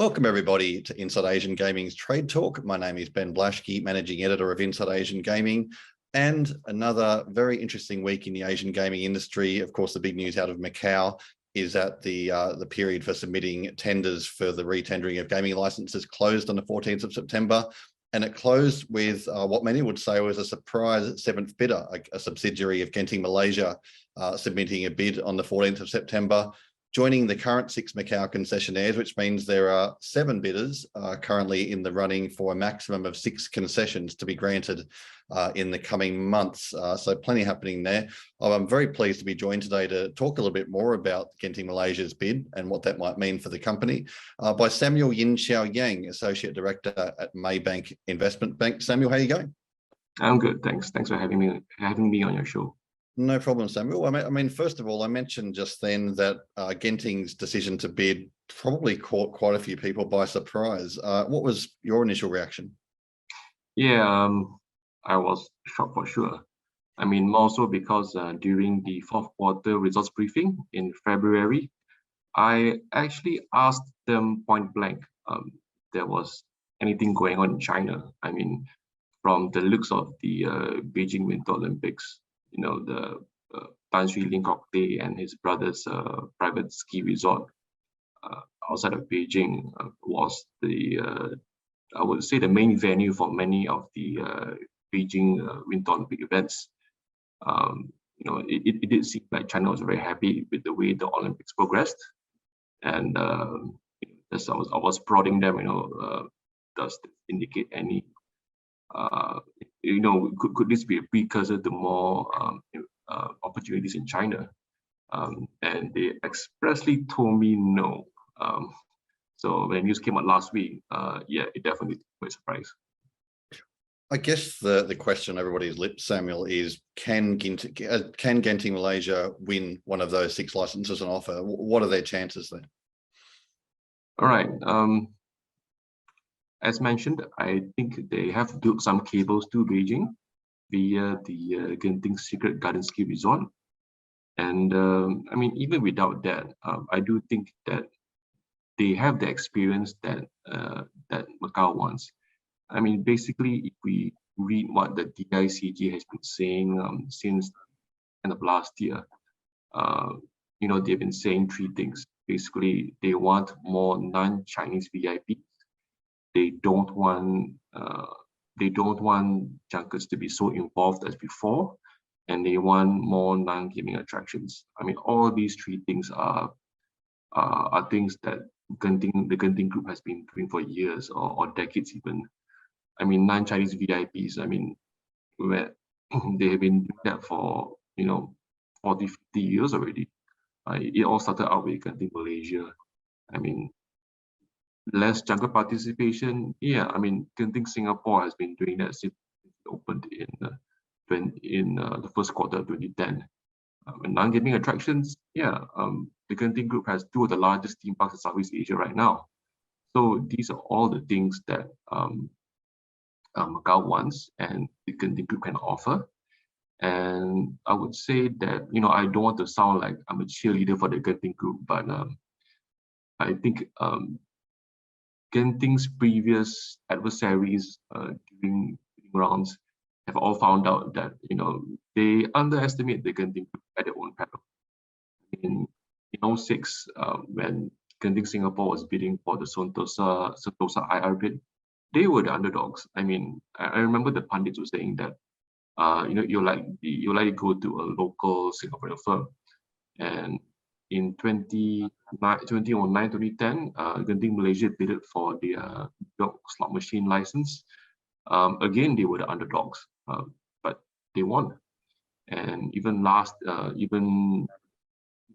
Welcome everybody to Inside Asian Gaming's Trade Talk. My name is Ben Blaschke, Managing Editor of Inside Asian Gaming, and another very interesting week in the Asian gaming industry. Of course, the big news out of Macau is that the period for submitting tenders for the re-tendering of gaming licenses closed on the 14th of September. And it closed with what many would say was a surprise seventh bidder, a subsidiary of Genting Malaysia, submitting a bid on the 14th of September, joining the current 6 Macau concessionaires, which means there are 7 bidders currently in the running for a maximum of 6 concessions to be granted in the coming months. So plenty happening there. I'm very pleased to be joined today to talk a little bit more about Genting Malaysia's bid and what that might mean for the company by Samuel Yin Shao Yang, Associate Director at Maybank Investment Bank. Samuel, how are you going? I'm good, thanks. Thanks for having me on your show. No problem, Samuel. I mean, first of all, I mentioned just then that Genting's decision to bid probably caught quite a few people by surprise. What was your initial reaction? Yeah, I was shocked for sure. I mean, more so because during the fourth quarter results briefing in February, I actually asked them point blank, there was anything going on in China. I mean, from the looks of the Beijing Winter Olympics, you know, the Tan Sri Ling Kokte and his brother's private ski resort outside of Beijing was the, I would say, the main venue for many of the Beijing Winter Olympic events. You know, it did seem like China was very happy with the way the Olympics progressed, and as I was prodding them, you know, does this indicate any you know, could this be a precursor to more opportunities in China? And they expressly told me no. So when news came out last week, yeah, it definitely took me by surprise. I guess the question on everybody's lips, Samuel, is can Genting Malaysia win one of those 6 licenses on offer? What are their chances then? All right. As mentioned, I think they have built some cables to Beijing via the Genting Secret Garden Ski Resort. And I mean, even without that, I do think that they have the experience that that Macau wants. I mean, basically, if we read what the DICG has been saying since end of last year, you know, they've been saying 3 things. Basically, they want more non-Chinese VIPs. They don't want junkets to be so involved as before, and they want more non-gaming attractions. I mean, all these 3 things are things that the Genting Group has been doing for years or decades even. I mean, non-Chinese VIPs. I mean, where they have been doing that for, you know, 40, 50 years already. It all started out with Genting Malaysia. I mean, less junket participation. Yeah, I mean, Genting Singapore has been doing that since it opened in the first quarter of 2010. Non-gaming attractions, yeah, the Genting Group has 2 of the largest theme parks in Southeast Asia right now. So these are all the things that Macau wants and the Genting Group can offer. And I would say that, you know, I don't want to sound like I'm a cheerleader for the Genting Group, but I think Genting's previous adversaries during rounds have all found out that, you know, they underestimate the Genting Group at their own peril. In 2006, when Genting Singapore was bidding for the Sentosa IR bid, they were the underdogs. I mean, I remember the pundits were saying that, you know, you like to go to a local Singaporean firm, and in 2010, Genting Malaysia bid for the slot machine license. Again, they were the underdogs, but they won. And even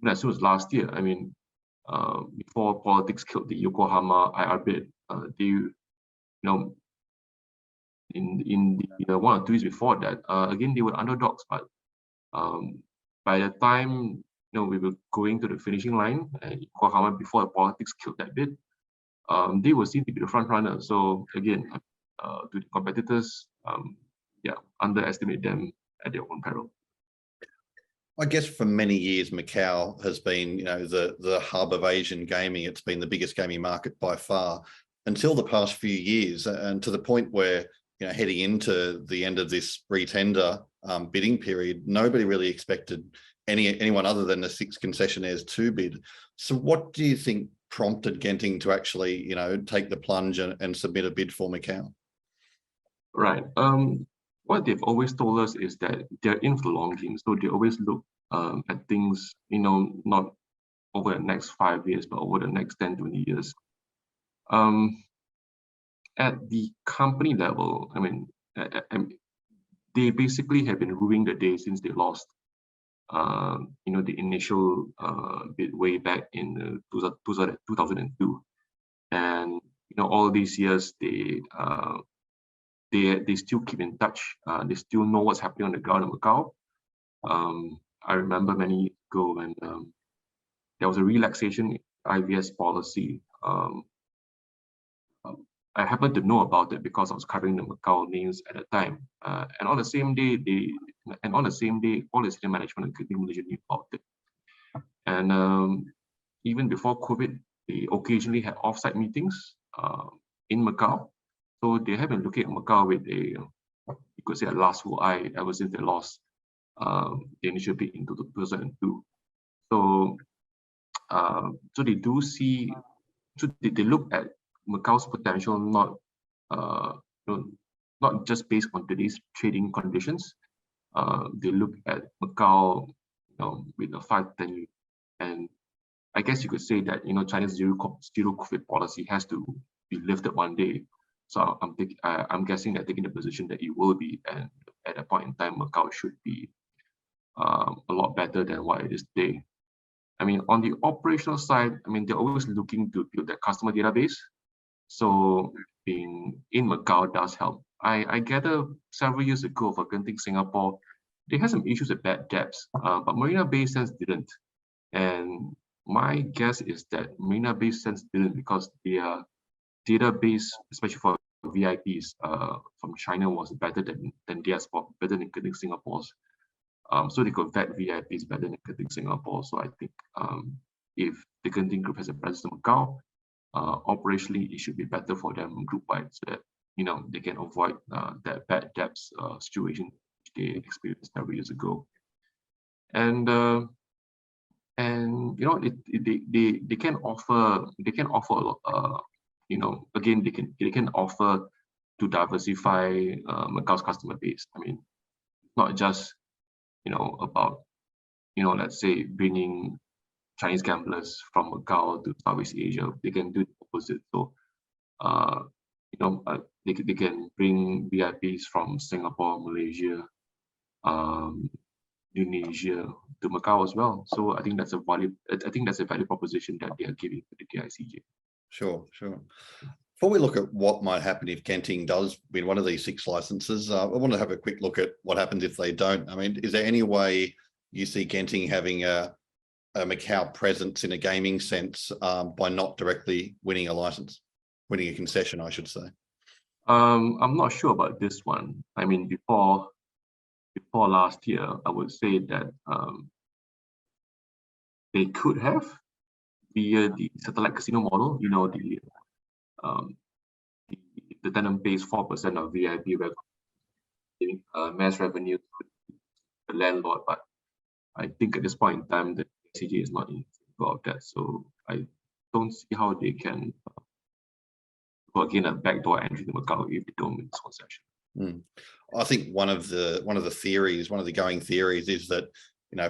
as soon as last year, I mean, before politics killed the Yokohama IR bid, they, you know, in the 1 or 2 years before that, again they were underdogs. But by the time, you know, we were going to the finishing line, Yokohama, before the politics killed that bid, they were seen to be the front runner. So again, to the competitors, yeah, underestimate them at their own peril. I guess for many years, Macau has been, the hub of Asian gaming. It's been the biggest gaming market by far until the past few years, and to the point where, heading into the end of this retender bidding period, nobody really expected anyone other than the 6 concessionaires to bid. So what do you think prompted Genting to actually, take the plunge and submit a bid for Macau? Right. What they've always told us is that they're in for the long game. So they always look at things, not over the next 5 years, but over the next 10, 20 years. At the company level, they basically have been ruling the day since they lost, the initial bid way back in 2002. And, all these years, they still keep in touch. They still know what's happening on the ground in Macau. I remember many years ago when there was a relaxation in IVS policy. I happened to know about it because I was covering the Macau names at the time. And on the same day, all the senior management in Genting Malaysia knew about it. And even before COVID, they occasionally had offsite meetings in Macau. So they have been looking at Macau with you could say, a last eye ever since they lost the initial bid in 2002. So, so they do see, so they look at Macau's potential not just based on today's trading conditions. They look at Macau, with the 5-10 year, and I guess you could say that China's zero COVID policy has to be lifted one day. So I'm guessing they're taking the position that it will be, and at that point in time, Macau should be a lot better than what it is today. On the operational side, they're always looking to build their customer database. So being in Macau does help. I gather several years ago for Genting Singapore, they had some issues with bad debts, but Marina Bay Sands didn't. And my guess is that Marina Bay Sands didn't because their database, especially for VIPs from China, was better than theirs, better than Genting Singapore's. So they could vet VIPs better than Genting Singapore. So I think if the Genting group has a presence in Macau, operationally it should be better for them group-wide, so that they can avoid that bad debts situation they experienced several years ago. And they can offer a lot. Again, they can offer to diversify Macau's customer base. Not just about let's say bringing Chinese gamblers from Macau to Southeast Asia. They can do the opposite. So they can bring VIPs from Singapore, Malaysia, Indonesia to Macau as well. So I think that's a value proposition that they are giving to the DICJ. Sure. Before we look at what might happen if Genting does win one of these 6 licenses, I want to have a quick look at what happens if they don't. Is there any way you see Genting having a Macau presence in a gaming sense by not directly winning a concession, I should say? I'm not sure about this one. Before last year, I would say that they could have via the satellite casino model. The tenant pays 4% of VIP revenue, mass revenue to the landlord. But I think at this point in time, the CJ is not in favor of that. So I don't see how they can go again a backdoor entry to Macau if they don't win this concession. I think one of the going theories is that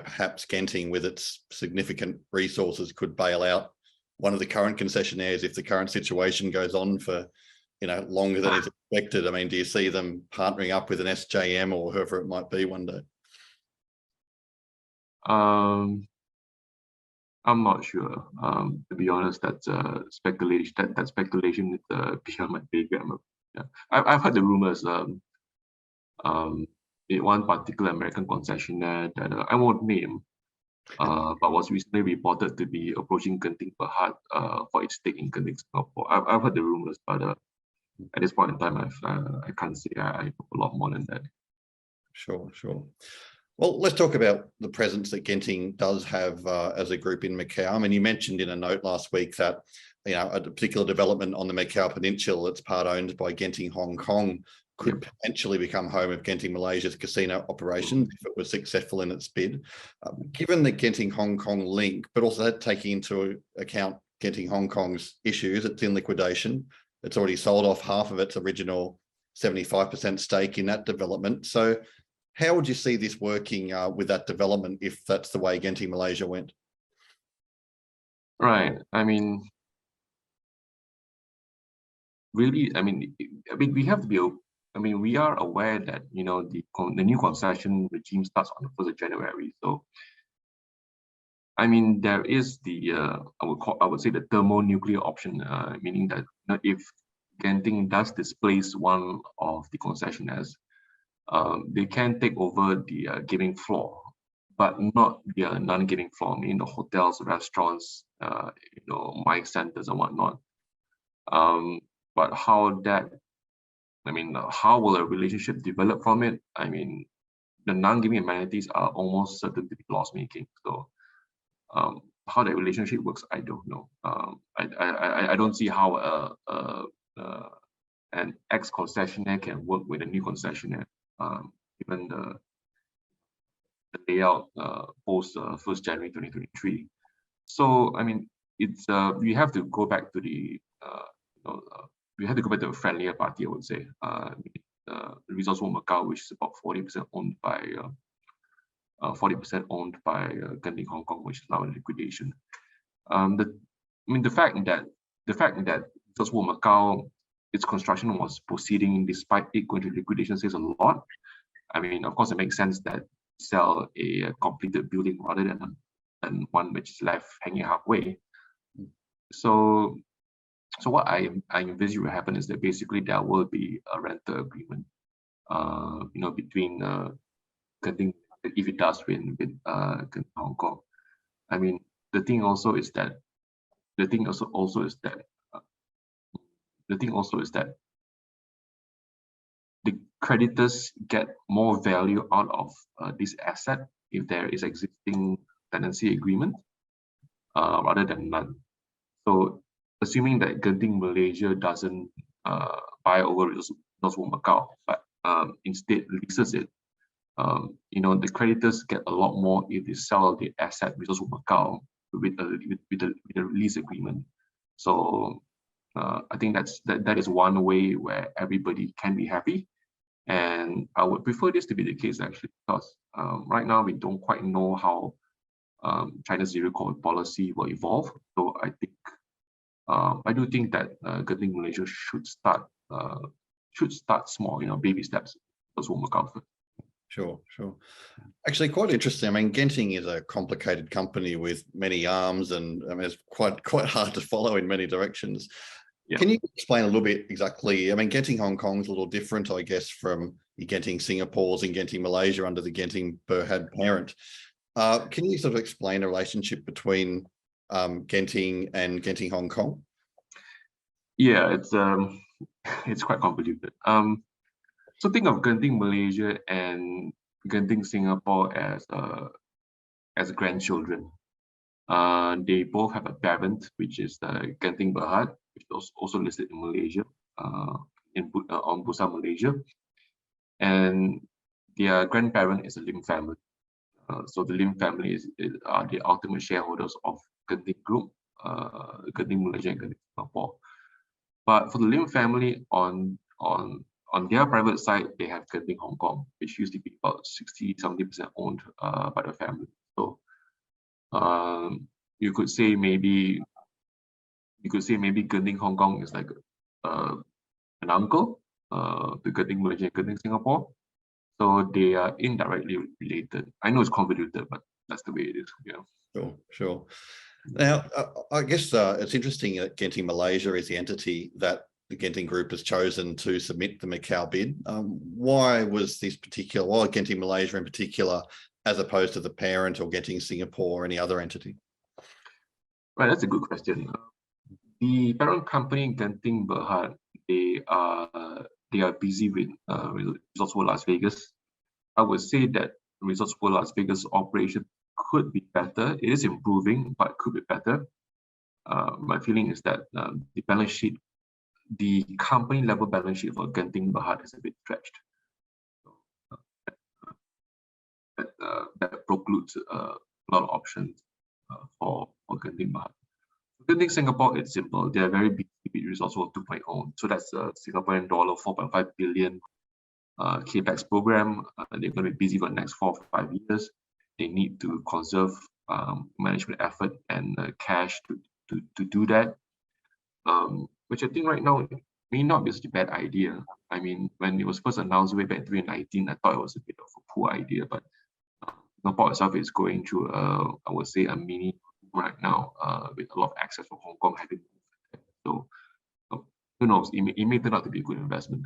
perhaps Genting, with its significant resources, could bail out one of the current concessionaires if the current situation goes on for longer than is expected. Do you see them partnering up with an SJM or whoever it might be one day? I'm not sure. To be honest, that's speculation. That speculation is beyond my pay grade. I've heard the rumors. In one particular American concessionaire that I won't name, but was recently reported to be approaching Genting Berhad for its stake in Genting Singapore. I've heard the rumors, but at this point in time, I can't say I know a lot more than that. Sure. Well, let's talk about the presence that Genting does have as a group in Macau. I mean, you mentioned in a note last week that, you know, a particular development on the Macau Peninsula that's part owned by Genting Hong Kong could potentially become home of Genting Malaysia's casino operations if it was successful in its bid. Given the Genting Hong Kong link, but also taking into account Genting Hong Kong's issues, it's in liquidation. It's already sold off half of its original 75% stake in that development. So how would you see this working with that development if that's the way Genting Malaysia went? Right. I mean, really, we have to be. I mean, we are aware that, you know, the new concession regime starts on the 1st of January. So, I mean, there is the I would say the thermonuclear option, meaning that, you know, if Genting does displace one of the concessionaires, they can take over the gaming floor, but not the non-gaming floor, meaning the hotels, restaurants, you know, mic centers and whatnot. But how that, I mean, how will a relationship develop from it? I mean, the non-gaming amenities are almost certain to be loss-making. So, how that relationship works, I don't know. I don't see how an ex-concessionaire can work with a new concessionaire, given the layout post 1st January 2023. So, I mean, it's we have to go back to the we have to go back to a friendlier party, I would say. Resorts World Macau, which is about 40% owned by 40% owned by Genting Hong Kong, which is now in liquidation. The fact that Resorts World Macau, its construction was proceeding despite it going to liquidation says a lot. I mean, of course, it makes sense that sell a completed building rather than one which is left hanging halfway. So what I envisage will happen is that basically there will be a rental agreement, you know, between Genting, if it does win with Genting Hong Kong. I mean, the thing also is that the creditors get more value out of this asset if there is existing tenancy agreement rather than none. So, assuming that Genting Malaysia doesn't buy over Resorts World Macau, but instead leases it, you know, the creditors get a lot more if they sell the asset Resorts World Macau with a lease agreement. So, I think that is one way where everybody can be happy, and I would prefer this to be the case actually, because right now we don't quite know how China's zero COVID policy will evolve. So I do think that Genting Malaysia should start small, you know, baby steps. That's what Macau first. Sure. Actually, quite interesting. I mean, Genting is a complicated company with many arms, and I mean, it's quite hard to follow in many directions. Yeah. Can you explain a little bit exactly? I mean, Genting Hong Kong is a little different, I guess, from the Genting Singapore's and Genting Malaysia under the Genting Berhad parent. Can you sort of explain the relationship between Genting and Genting Hong Kong? Yeah, it's quite convoluted. So think of Genting Malaysia and Genting Singapore as grandchildren. They both have a parent, which is the Genting Berhad, which is also listed in Malaysia, on Bursa Malaysia, and their grandparent is the Lim family. So the Lim family are the ultimate shareholders of Genting Group, Genting Malaysia and Genting Singapore. But for the Lim family, on their private side, they have Genting Hong Kong, which used to be about 60-70% owned by the family. So you could say maybe Genting Hong Kong is like an uncle to Genting Malaysia and Genting Singapore. So they are indirectly related. I know it's convoluted, but that's the way it is. Yeah. Sure. Now, I guess it's interesting that Genting Malaysia is the entity that the Genting Group has chosen to submit the Macau bid. Why Genting Malaysia in particular, as opposed to the parent or Genting Singapore or any other entity? Right, that's a good question. The parent company, Genting Berhad, they are busy with Resorts World Las Vegas. I would say that Resorts World Las Vegas operation could be better. It is improving, but could be better. My feeling is that the balance sheet, the company level balance sheet for Genting Berhad is a bit stretched. That precludes a lot of options for Genting Berhad. Genting Singapore, it's simple. They are very big Resorts World 2.0. So that's a Singaporean dollar 4.5 billion CapEx program. They're going to be busy for the next 4 or 5 years. They need to conserve management effort and cash to do that, which I think right now may not be such a bad idea. I mean, when it was first announced way back in 2019, I thought it was a bit of a poor idea, but Singapore itself is going through, I would say, a mini right now with a lot of access from Hong Kong having moved. So who knows? It may turn out to be a good investment.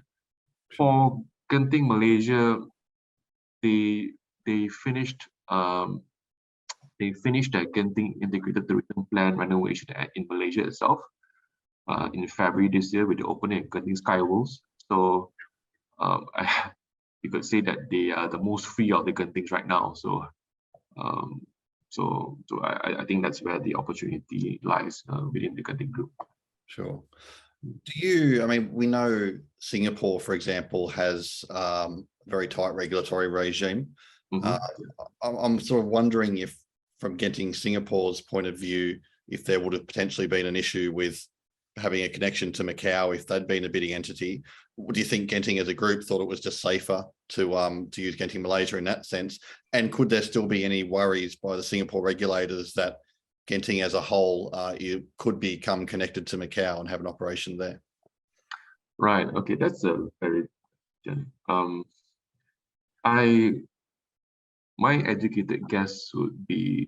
For Genting Malaysia, they finished their Genting Integrated Tourism Plan renovation in Malaysia itself in February this year with the opening of Genting Skyworlds. So you could say that they are the most free of the Gentings right now. So I think that's where the opportunity lies within the Genting group. Sure. I mean, we know Singapore, for example, has a very tight regulatory regime. I'm sort of wondering if, from Genting Singapore's point of view, if there would have potentially been an issue with having a connection to Macau if they'd been a bidding entity. Do you think Genting as a group thought it was just safer to use Genting Malaysia in that sense? And could there still be any worries by the Singapore regulators that Genting as a whole could become connected to Macau and have an operation there? Right. Okay, that's a very my educated guess would be,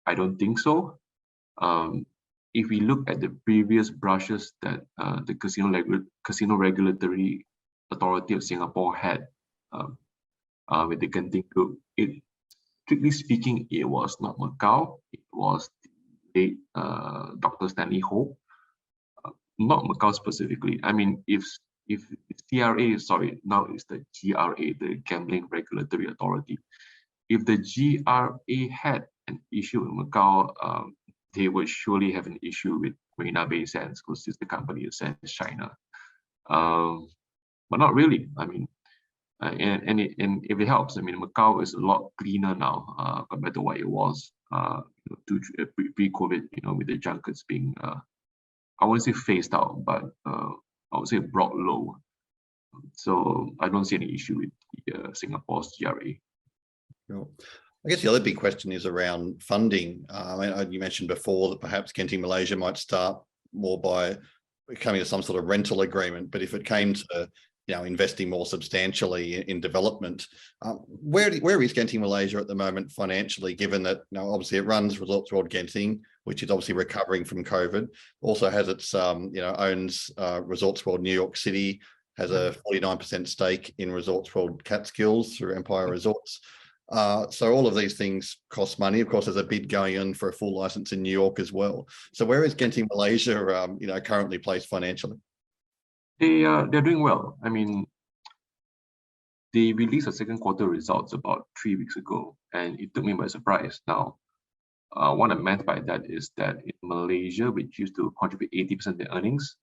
I don't think so. If we look at the previous brushes that the Casino Regulatory Authority of Singapore had with the Genting Group, strictly speaking, it was not Macau. It was the late Dr. Stanley Ho, not Macau specifically. I mean, if CRA, sorry, now it's the GRA, the Gambling Regulatory Authority. If the GRA had an issue in Macau, they would surely have an issue with Marina Bay Sands, because it's the company of Sands China. But not really. I mean, and if it helps, I mean, Macau is a lot cleaner now compared to what it was pre-COVID. With the junkets being, I wouldn't say phased out, but I would say brought low. So I don't see any issue with Singapore's GRA. Sure. I guess the other big question is around funding. You mentioned before that perhaps Genting Malaysia might start more by coming to some sort of rental agreement, but if it came to investing more substantially in development, where is Genting Malaysia at the moment financially, given that obviously it runs Resorts World Genting, which is obviously recovering from COVID, also has its owns Resorts World New York City, has a 49% stake in Resorts World Catskills through Empire Resorts. So all of these things cost money. Of course, there's a bid going on for a full license in New York as well. So where is Genting Malaysia, currently placed financially? They're doing well. I mean, they released the second quarter results about 3 weeks ago, and it took me by surprise. Now, what I meant by that is that in Malaysia, which used to contribute 80% of their earnings,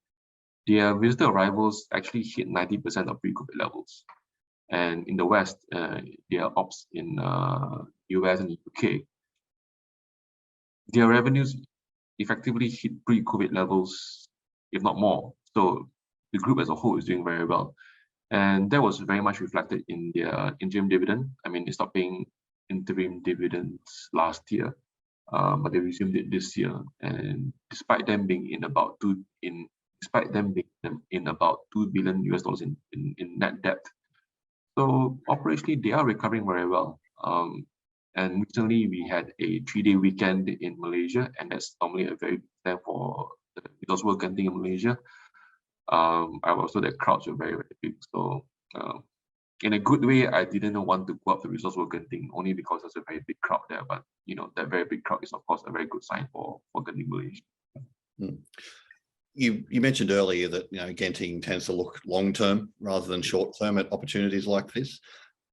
their visitor arrivals actually hit 90% of pre-COVID levels. And in the West, their ops in US and UK, their revenues effectively hit pre-COVID levels, if not more. So the group as a whole is doing very well. And that was very much reflected in their interim dividend. I mean, they stopped paying interim dividends last year, but they resumed it this year. And despite them being in about $2 billion US in net debt. So operationally, they are recovering very well. And recently we had a 3-day weekend in Malaysia, and that's normally a very good time for the Resorts World Genting in Malaysia. I also the crowds were very, very big. So in a good way, I didn't want to go up to Resorts World Genting only because there's a very big crowd there. But that very big crowd is of course a very good sign for Genting Malaysia. You mentioned earlier that Genting tends to look long term rather than short term at opportunities like this.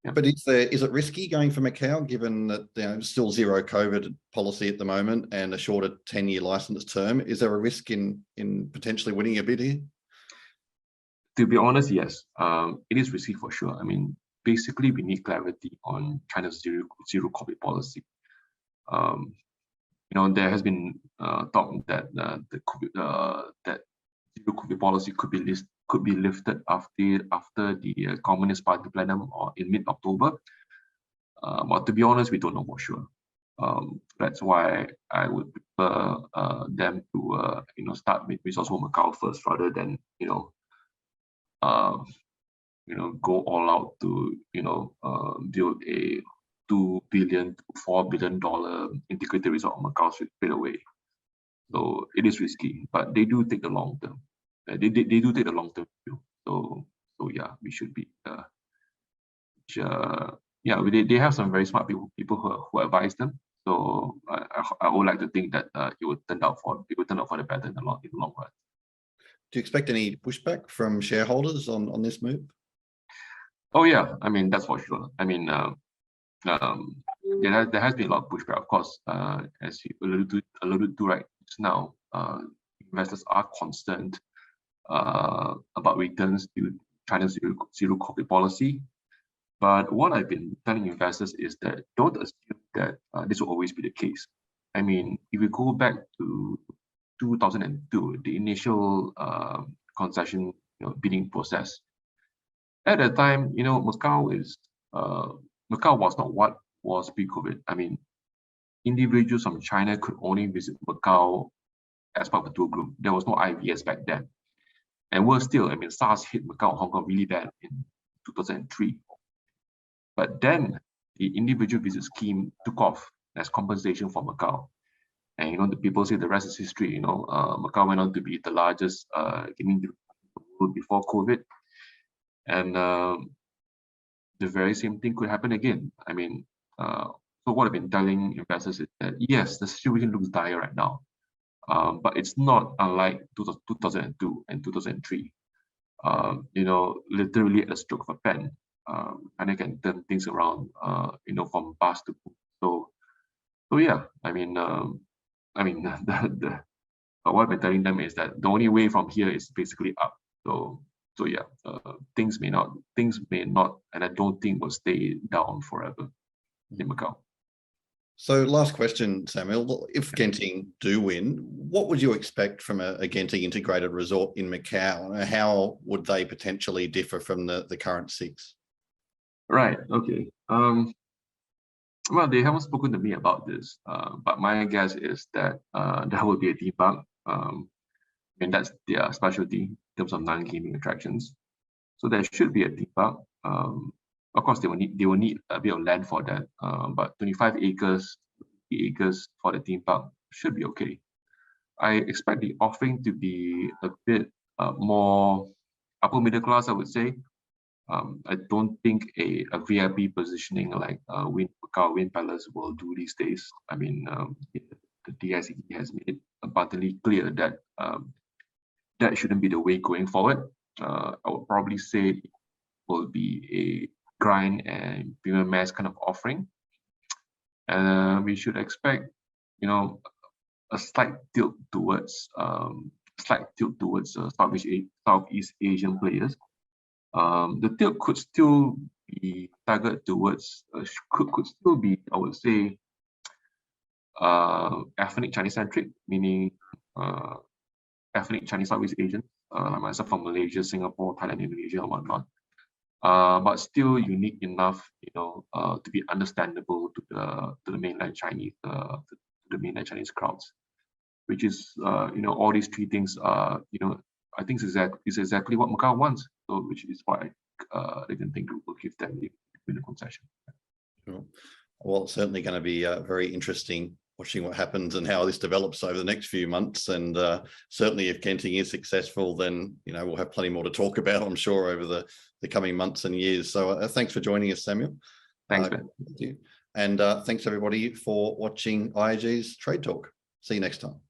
Yeah. But is it risky going for Macau, given that still zero COVID policy at the moment and a shorter 10-year license term? Is there a risk in potentially winning a bid here? To be honest, yes. It is risky for sure. I mean, basically, we need clarity on China's zero COVID policy. There has been talk that that zero COVID policy could be lifted after the Communist Party plenum or in mid-October. But to be honest, we don't know for sure. That's why I would prefer them to start with Resource Home Macau first, rather than go all out to build a $2 billion to $4 billion integrated resort on Macau straight away. So it is risky, but they do take the long term. They do take the long term view. So yeah, we should be. They have some very smart people who advise them. So I would like to think that it would turn out for the better in the long run. Do you expect any pushback from shareholders on this move? Oh yeah, I mean, that's for sure. I mean, there has been a lot of pushback, of course, as you alluded to right now. Investors are concerned about returns to China's zero COVID policy. But what I've been telling investors is that don't assume that this will always be the case. I mean, if we go back to 2002, the initial concession bidding process, at that time, Macau was not what was pre-COVID. I mean, individuals from China could only visit Macau as part of a tour group. There was no IVS back then. And worse still, I mean, SARS hit Macau and Hong Kong really bad in 2003. But then the individual visit scheme took off as compensation for Macau. And the people say the rest is history. Macau went on to be the largest gaming in the world before COVID. And the very same thing could happen again. I mean, so what I've been telling investors is that yes, the situation looks dire right now, but it's not unlike 2002 and 2003. Literally at a stroke of a pen, and it can turn things around. From past to so yeah. I mean, what I've been telling them is that the only way from here is basically up. So yeah, things may not, and I don't think will stay down forever in Macau. So last question, Samuel, if Genting do win, what would you expect from a Genting integrated resort in Macau? How would they potentially differ from the current 6? Right, okay. Well, they haven't spoken to me about this, but my guess is that there will be a theme park. And that's their specialty in terms of non-gaming attractions. So there should be a theme park. Of course, they will need a bit of land for that. But 25 acres for the theme park should be okay. I expect the offering to be a bit more upper middle class, I would say. I don't think a VIP positioning like Macau Wind Palace will do these days. I mean, the DICE has made it abundantly clear that that shouldn't be the way going forward. I would probably say it will be a grind and premium mass kind of offering. And we should expect, a slight tilt towards Southeast Asian players. The tilt could still be targeted towards, could still be, I would say, ethnic Chinese centric, meaning ethnic Chinese Southeast Asian, like myself from Malaysia, Singapore, Thailand, Indonesia, and whatnot. But still unique enough, to be understandable to the mainland Chinese, crowds, which is, all these 3 things are, I think is exactly what Macau wants. So, which is why they didn't think we'll give them the concession. Sure. Well, it's certainly going to be very interesting watching what happens and how this develops over the next few months. And certainly if Genting is successful, then, we'll have plenty more to talk about, I'm sure, over the coming months and years. So thanks for joining us, Samuel. Thanks, Ben. Thank you. And thanks everybody for watching IAG's Trade Talk. See you next time.